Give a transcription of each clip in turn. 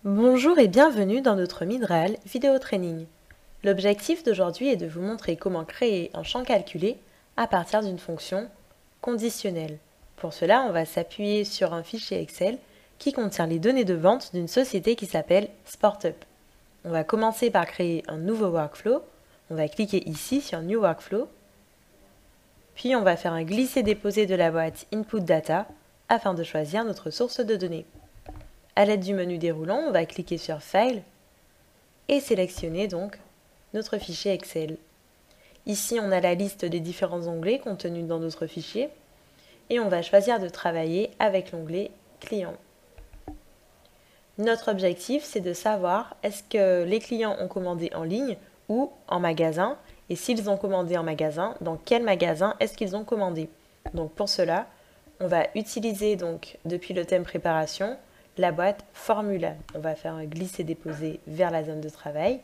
Bonjour et bienvenue dans notre Midreal vidéo training. L'objectif d'aujourd'hui est de vous montrer comment créer un champ calculé à partir d'une fonction conditionnelle. Pour cela, on va s'appuyer sur un fichier Excel qui contient les données de vente d'une société qui s'appelle SportUp. On va commencer par créer un nouveau workflow. On va cliquer ici sur New Workflow. Puis on va faire un glisser-déposer de la boîte Input Data afin de choisir notre source de données. À l'aide du menu déroulant, on va cliquer sur File et sélectionner donc notre fichier Excel. Ici, on a la liste des différents onglets contenus dans notre fichier et on va choisir de travailler avec l'onglet Clients. Notre objectif, c'est de savoir est-ce que les clients ont commandé en ligne ou en magasin, et s'ils ont commandé en magasin, dans quel magasin est-ce qu'ils ont commandé. Donc pour cela, on va utiliser donc depuis le thème préparation la boîte Formula. On va faire un glisser-déposer vers la zone de travail.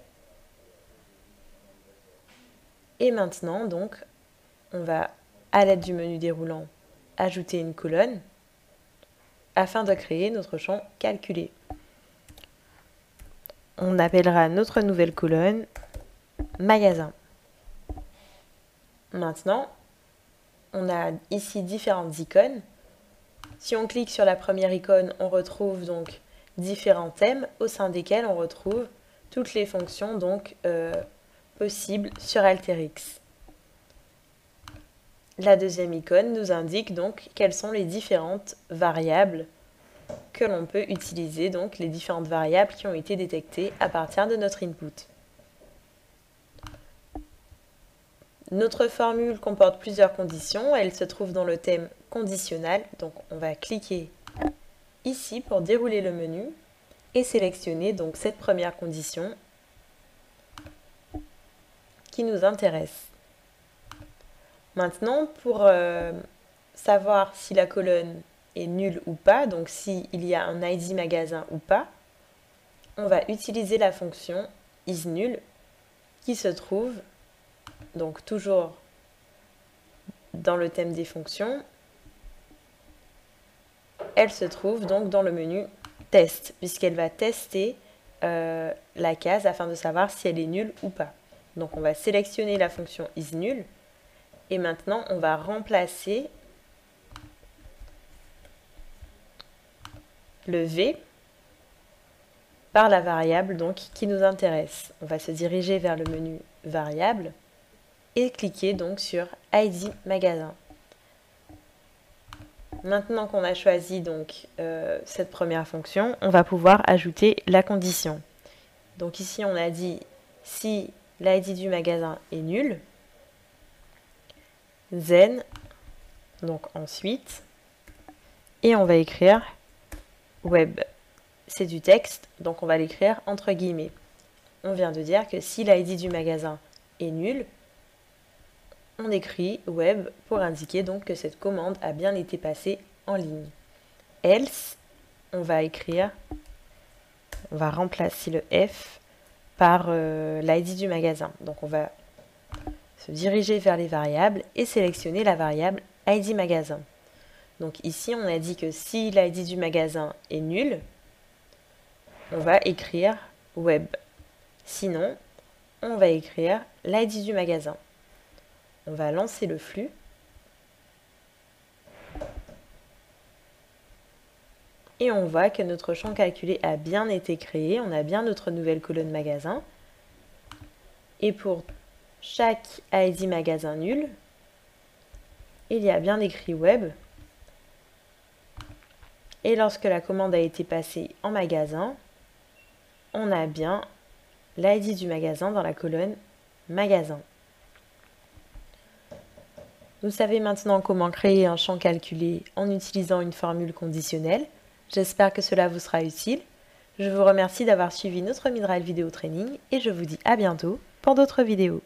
Et maintenant, donc, on va, à l'aide du menu déroulant, ajouter une colonne afin de créer notre champ calculé. On appellera notre nouvelle colonne Magasin. Maintenant, on a ici différentes icônes. Si on clique sur la première icône, on retrouve donc différents thèmes au sein desquels on retrouve toutes les fonctions donc possibles sur Alteryx. La deuxième icône nous indique donc quelles sont les différentes variables que l'on peut utiliser, donc les différentes variables qui ont été détectées à partir de notre input. Notre formule comporte plusieurs conditions, elle se trouve dans le thème conditionnel, donc on va cliquer ici pour dérouler le menu et sélectionner donc cette première condition qui nous intéresse. Maintenant, pour savoir si la colonne est nulle ou pas, donc s'il y a un ID magasin ou pas, on va utiliser la fonction isNull qui se trouve donc toujours dans le thème des fonctions. Elle se trouve donc dans le menu test, puisqu'elle va tester la case afin de savoir si elle est nulle ou pas. Donc on va sélectionner la fonction isNull et maintenant on va remplacer le V par la variable donc, qui nous intéresse. On va se diriger vers le menu variable et cliquer donc sur ID magasin. Maintenant qu'on a choisi donc cette première fonction, on va pouvoir ajouter la condition. Donc ici on a dit si l'ID du magasin est nul, then, donc ensuite, et on va écrire web. C'est du texte, donc on va l'écrire entre guillemets. On vient de dire que si l'ID du magasin est nul, on écrit web pour indiquer donc que cette commande a bien été passée en ligne. Else, on va remplacer le F par l'ID du magasin. Donc on va se diriger vers les variables et sélectionner la variable ID magasin. Donc ici on a dit que si l'ID du magasin est nul, on va écrire web. Sinon, on va écrire l'ID du magasin. On va lancer le flux. Et on voit que notre champ calculé a bien été créé. On a bien notre nouvelle colonne magasin. Et pour chaque ID magasin nul, il y a bien écrit web. Et lorsque la commande a été passée en magasin, on a bien l'ID du magasin dans la colonne magasin. Vous savez maintenant comment créer un champ calculé en utilisant une formule conditionnelle. J'espère que cela vous sera utile. Je vous remercie d'avoir suivi notre Midreal vidéo training et je vous dis à bientôt pour d'autres vidéos.